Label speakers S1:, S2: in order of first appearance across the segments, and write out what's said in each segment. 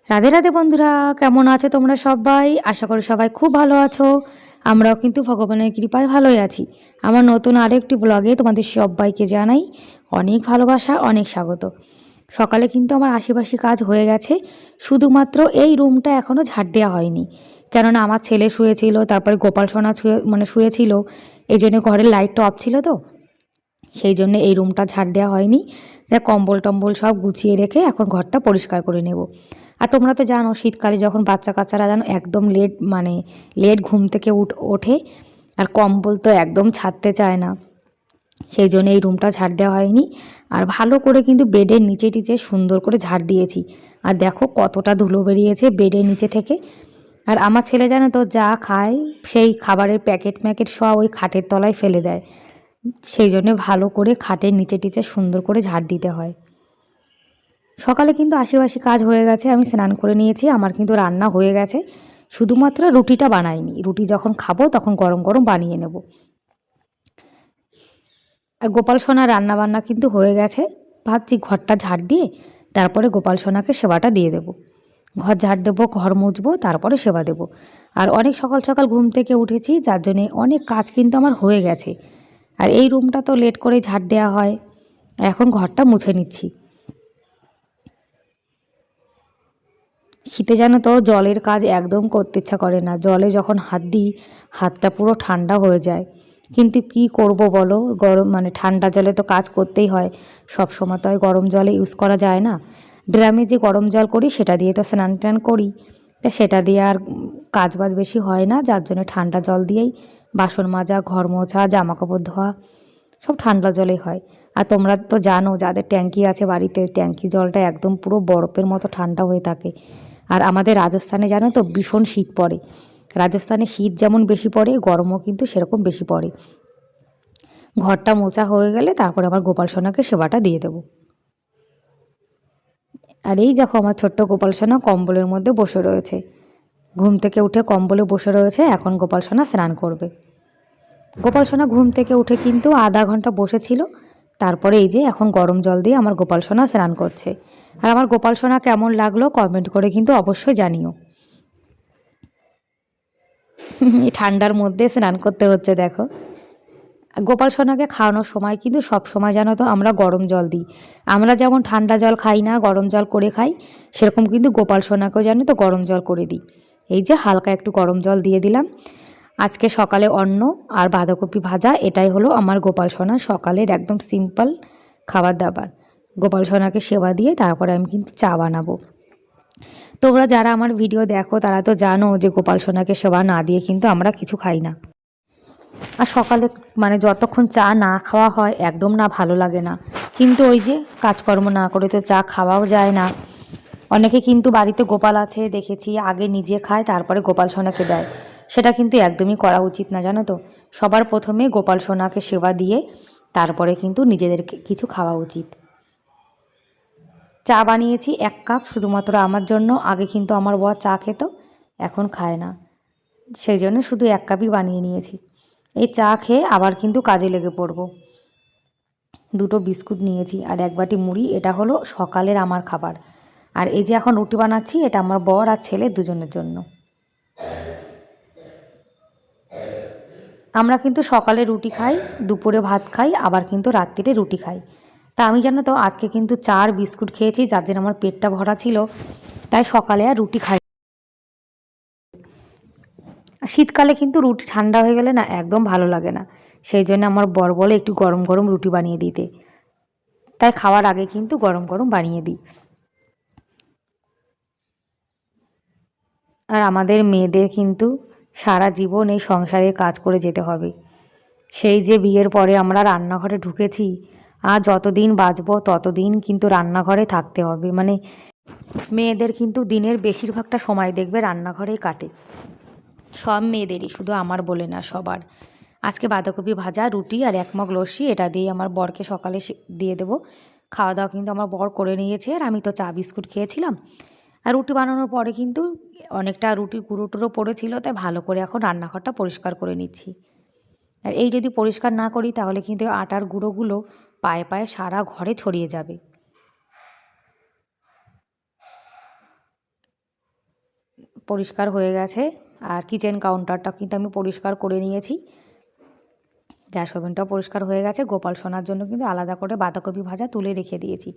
S1: রাধে রাধে বন্ধুরা, কেমন আছো তোমরা সবাই? আশা করি সবাই খুব ভালো আছো। আমরাও কিন্তু ভগবানের কৃপায় ভালোই আছি। আমার নতুন আরেকটি ব্লগে তোমাদের সবাইকে জানাই অনেক ভালোবাসা, অনেক স্বাগত। সকালে কিন্তু আমার আশেপাশে কাজ হয়ে গেছে, শুধুমাত্র এই রুমটা এখনও ঝাড় দেওয়া হয়নি। কেননা আমার ছেলে শুয়েছিল, তারপরে গোপাল সোনা শুয়েছিল, এই জন্য ঘরের লাইটটা অফ ছিল তো, সেই জন্য এই রুমটা ঝাড় দেওয়া হয়নি। কম্বল টম্বল সব গুছিয়ে রেখে এখন ঘরটা পরিষ্কার করে নেব। আর তোমরা তো জানো শীতকালে যখন বাচ্চা কাচ্চারা জানো একদম লেট ঘুম থেকে ওঠে, আর কম্বল তো একদম ছাড়তে চায় না, সেই জন্য এই রুমটা ঝাড় দেওয়া হয়নি। আর ভালো করে কিন্তু বেডের নিচে টিচে সুন্দর করে ঝাড় দিয়েছি। আর দেখো কতটা ধুলো বেরিয়েছে বেডের নিচে থেকে। আর আমার ছেলে জানো তো যা খায় সেই খাবারের প্যাকেট ম্যাকেট সব ওই খাটের তলায় ফেলে দেয়, সেই জন্য ভালো করে খাটের নিচে টিচে সুন্দর করে ঝাড় দিতে হয়। সকালে কিন্তু আশিবাসি কাজ হয়ে গেছে, আমি স্নান করে নিয়েছি, আমার কিন্তু রান্না হয়ে গেছে, শুধুমাত্র রুটিটা বানাইনি। রুটি যখন খাবো তখন গরম গরম বানিয়ে নেব। আর গোপাল সোনার রান্না বান্না কিন্তু হয়ে গেছে, ভাবছি ঘরটা ঝাড় দিয়ে তারপরে গোপাল সোনাকে সেবাটা দিয়ে দেব। ঘর ঝাড় দেবো, ঘর মুছবো, তারপরে সেবা দেব। আর অনেক সকাল সকাল ঘুম থেকে উঠেছি, যার জন্যে অনেক কাজ কিন্তু আমার হয়ে গেছে। আর এই রুমটা তো লেট করে ঝাড় দেওয়া হয়, এখন ঘরটা মুছে নিচ্ছি। শীতে জানো তো জলের কাজ একদম করতে ইচ্ছা করে না, জলে যখন হাত দিই হাতটা পুরো ঠান্ডা হয়ে যায়। কিন্তু কি করব বলো, গরম ঠান্ডা জলে তো কাজ করতেই হয়, সব সময় তো আর গরম জলে ইউজ করা যায় না। ড্রামে যে গরম জল করি সেটা দিয়ে তো স্নান টান করি, তা সেটা দিয়ে আর কাজ বাজ বেশি হয় না, যার জন্য ঠান্ডা জল দিয়েই বাসন মাজা, ঘর মোছা, জামা কাপড় ধোয়া সব ঠান্ডা জলেই হয়। আর তোমরা তো জানো যাদের ট্যাঙ্কি আছে বাড়িতে, ট্যাঙ্কি জলটা একদম পুরো বরফের মতো ঠান্ডা হয়ে থাকে। আর আমাদের রাজস্থানে জানো তো ভীষণ শীত পড়ে, রাজস্থানে শীত যেমন বেশি পড়ে গরমও কিন্তু সেরকম বেশি পড়ে। ঘরটা মোছা হয়ে গেলে তারপরে আবার গোপাল সোনাকে সেবাটা দিয়ে দেবো। আর এই দেখো আমার ছোট্ট গোপাল সোনা কম্বলের মধ্যে বসে রয়েছে, ঘুম থেকে উঠে কম্বলে বসে রয়েছে, এখন গোপাল সোনা স্নান করবে। গোপাল সোনা ঘুম থেকে উঠে কিন্তু আধা ঘন্টা বসেছিল, তারপরে এই যে এখন গরম জল দিয়ে আমার গোপাল সোনা স্নান করছে। আর আমার গোপাল সোনা কেমন লাগলো কমেন্ট করে কিন্তু অবশ্যই জানিও। ঠান্ডার মধ্যে স্নান করতে হচ্ছে দেখো। গোপাল সোনাকে খাওয়ানোর সময় কিন্তু সব সময় জানো তো আমরা গরম জল দিই। আমরা যেমন ঠান্ডা জল খাই না, গরম জল করে খাই, সেরকম কিন্তু গোপাল সোনাকেও জানো তো গরম জল করে দিই। এই যে হালকা একটু গরম জল দিয়ে দিলাম। আজকে সকালে অন্ন আর বাঁধাকপি ভাজা, এটাই হলো আমার গোপাল সোনার সকালের একদম সিম্পল খাবার দাবার। গোপাল সোনাকে সেবা দিয়ে তারপরে আমি কিন্তু চা বানাবো। তোমরা যারা আমার ভিডিও দেখো তারা তো জানো যে গোপাল সোনাকে সেবা না দিয়ে কিন্তু আমরা কিছু খাই না। আর সকালে যতক্ষণ চা না খাওয়া হয় একদম না ভালো লাগে না, কিন্তু ওই যে কাজকর্ম না করে তো চা খাওয়াও যায় না। অনেকে কিন্তু বাড়িতে গোপাল আছে দেখেছি আগে নিজে খায় তারপরে গোপাল সোনাকে দেয়, সেটা কিন্তু একদমই করা উচিত না জানো তো। সবার প্রথমে গোপাল সোনাকে সেবা দিয়ে তারপরে কিন্তু নিজেদেরকে কিছু খাওয়া উচিত। চা বানিয়েছি 1 কাপ শুধুমাত্র আমার জন্য, আগে কিন্তু আমার বর চা খেত, এখন খায় না, সেই জন্য শুধু 1 কাপই বানিয়ে নিয়েছি। এই চা খেয়ে আবার কিন্তু কাজে লেগে পড়ব। 2টো বিস্কুট নিয়েছি আর 1 বাটি মুড়ি, এটা হলো সকালের আমার খাবার। আর এই যে এখন রুটি বানাচ্ছি, এটা আমার বর আর ছেলে দুজনের জন্য। আমরা কিন্তু সকালে রুটি খাই, দুপুরে ভাত খাই, আবার কিন্তু রাত্রিরে রুটি খাই। তা আমি জানো তো আজকে কিন্তু 4 বিস্কুট খেয়েছি, যার জন্য আমার পেটটা ভরা ছিল, তাই সকালে আর রুটি খাই। শীতকালে কিন্তু রুটি ঠান্ডা হয়ে গেলে না একদম ভালো লাগে না, সেই জন্য আমার বর বলে একটু গরম গরম রুটি বানিয়ে দিতে, তাই খাওয়ার আগে কিন্তু গরম গরম বানিয়ে দিই। আর আমাদের মেয়েদের কিন্তু সারা জীবন এই সংসারে কাজ করে যেতে হবে। সেই যে বিয়ের পরে আমরা রান্নাঘরে ঢুকেছি, আর যতদিন বাঁচবো ততদিন কিন্তু রান্নাঘরে থাকতে হবে। মেয়েদের কিন্তু দিনের বেশিরভাগটা সময় দেখবে রান্নাঘরেই কাটে, সব মেয়েদেরই, শুধু আমার বলে না সবার। আজকে বাঁধাকপি ভাজা, রুটি আর 1 মগ লস্যি, এটা দিয়ে আমার বরকে সকালে দিয়ে দেবো। খাওয়া দাওয়া কিন্তু আমার বর করে নিয়েছে, আর আমি তো চা বিস্কুট খেয়েছিলাম। আর রুটি বানানোর পরে কিন্তু অনেকটা রুটির গুঁড়ো টুড়ো পড়েছিল, তাই ভালো করে এখন রান্নাঘরটা পরিষ্কার করে নিচ্ছি। আর এই যদি পরিষ্কার না করি তাহলে কিন্তু আটার গুঁড়োগুলো পায়ে পায়ে সারা ঘরে ছড়িয়ে যাবে। পরিষ্কার হয়ে গেছে। আর কিচেন কাউন্টারটা কিন্তু আমি পরিষ্কার করে নিয়েছি। গ্যাস ওভেনটাও পরিষ্কার হয়ে গেছে। গোপাল সোনার জন্য কিন্তু আলাদা করে বাঁধাকপি ভাজা তুলে রেখে দিয়েছি।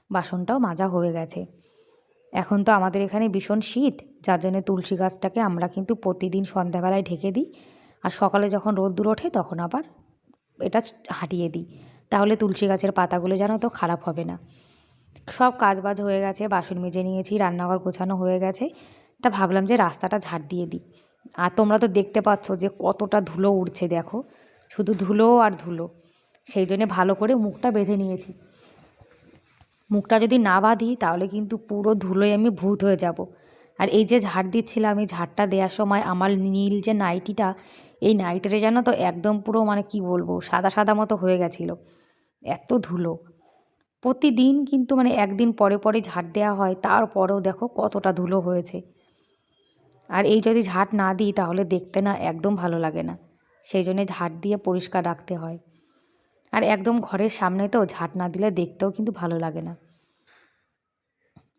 S1: বাসনটাও মাজা হয়ে গেছে। এখন তো আমাদের এখানে ভীষণ শীত, যার জন্য তুলসী গাছটাকে আমরা কিন্তু প্রতিদিন সন্ধ্যাবেলায় ঢেকে দিই। আর সকালে যখন রোদ্দুর ওঠে তখন আবার এটা হাঁটিয়ে দিই, তাহলে তুলসী গাছের পাতাগুলো যেন তো খারাপ হবে না। সব কাজবাজ হয়ে গেছে, বাসন মেজে নিয়েছি, রান্নাঘর গোছানো হয়ে গেছে। তা ভাবলাম যে রাস্তাটা ঝাড় দিয়ে দিই। আর তোমরা তো দেখতে পাচ্ছ যে কতটা ধুলো উড়ছে, দেখো শুধু ধুলো আর ধুলো। সেই জন্যে ভালো করে মুখটা বেঁধে নিয়েছি। মুখটা যদি না বাঁধি তাহলে কিন্তু পুরো ধুলোয় আমি ভূত হয়ে যাব। আর এই যে ঝাড় দিচ্ছিলাম, এই ঝাড়টা দেওয়ার সময় আমার নীল যে নাইটিটা, এই নাইটিটা যেন তো একদম পুরো মানে কি বলবো সাদা সাদা মতো হয়ে গেছিলো, এত ধুলো। প্রতিদিন কিন্তু মানে একদিন পরে পরে ঝাড় দেওয়া হয়, তারপরেও দেখো কতটা ধুলো হয়েছে। আর এই যদি ঝাড় না দিই তাহলে দেখতে না একদম ভালো লাগে না, সেই জন্যে ঝাড় দিয়ে পরিষ্কার রাখতে হয়। আর একদম ঘরের সামনে তো ঝাড় না দিলে দেখতেও কিন্তু ভালো লাগে না।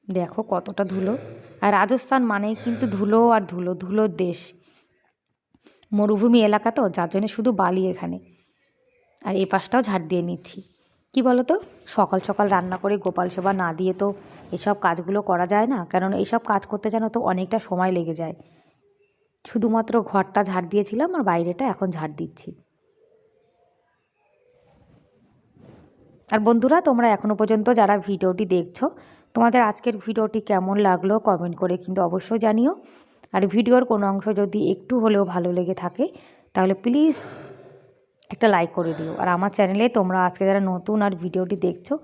S1: দেখো কতটা ধুলো। আর রাজস্থান মানেই কিন্তু ধুলো আর ধুলো, ধুলোর দেশ। মরুভূমি এলাকা তো, যার জন্য শুধু বালি এখানে। আর এই পাশটাও ঝাড় দিয়ে নিচ্ছি। কি বলো তো, সকাল সকাল রান্না করে গোপাল সেবা না দিয়ে তো এসব কাজগুলো করা যায় না, কারণ এইসব কাজ করতে জানো তো অনেকটা সময় লেগে যায়। শুধুমাত্র ঘরটা ঝাড় দিয়েছিলাম আর বাইরেটা এখন ঝাড় দিচ্ছি। আর বন্ধুরা, তোমরা এখনও পর্যন্ত যারা ভিডিওটি দেখছো, তোমাদের আজকের ভিডিওটি কেমন লাগলো কমেন্ট করে কিন্তু অবশ্যই জানিও। আর ভিডিওর কোনো অংশ যদি একটু হলেও ভালো লেগে থাকে তাহলে প্লিজ একটা লাইক করে দিও। আর আমার চ্যানেলে তোমরা আজকে যারা নতুন আর ভিডিওটি দেখছো,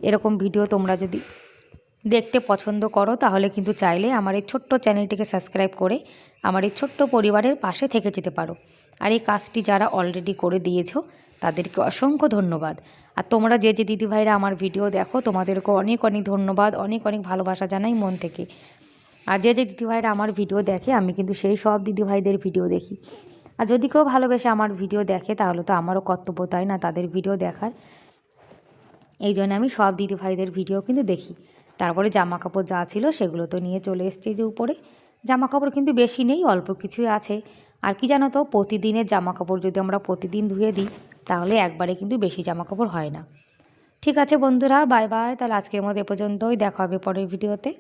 S1: এরকম ভিডিও তোমরা যদি দেখতে পছন্দ করো তাহলে কিন্তু চাইলে আমার এই ছোট্ট চ্যানেলটিকে সাবস্ক্রাইব করে আমার এই ছোট্ট পরিবারের পাশে থেকে যেতে পারো। আর এই কাজটি যারা অলরেডি করে দিয়েছো তাদেরকে অসংখ্য ধন্যবাদ। আর তোমরা যে যে দিদিভাইরা আমার ভিডিও দেখো তোমাদেরকে অনেক অনেক ধন্যবাদ, অনেক অনেক ভালোবাসা জানাই মন থেকে। আর যে যে দিদিভাইরা আমার ভিডিও দেখে আমি কিন্তু সেই সব দিদিভাইদের ভিডিও দেখি। আর যদি কেউ ভালোবেসে আমার ভিডিও দেখে তাহলে তো আমারও কর্তব্য, তাই না, তাদের ভিডিও দেখার। এই জন্য আমি সব দিদিভাইদের ভিডিও কিন্তু দেখি। তারপরে জামা কাপড় যা ছিল সেগুলো তো নিয়ে চলে এসেছি যে উপরে। জামা কাপড় কিন্তু বেশি নেই, অল্প কিছুই আছে। আর কি জানো তো, প্রতিদিনের জামা কাপড় যদি আমরা প্রতিদিন ধুয়ে দিই তাহলে একবারে কিন্তু বেশি জামা কাপড় হয় না। ঠিক আছে বন্ধুরা, বাই বাই। তাহলে আজকের মতো এ পর্যন্তই, দেখা হবে পরের ভিডিওতে।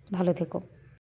S1: ভালো থেকো।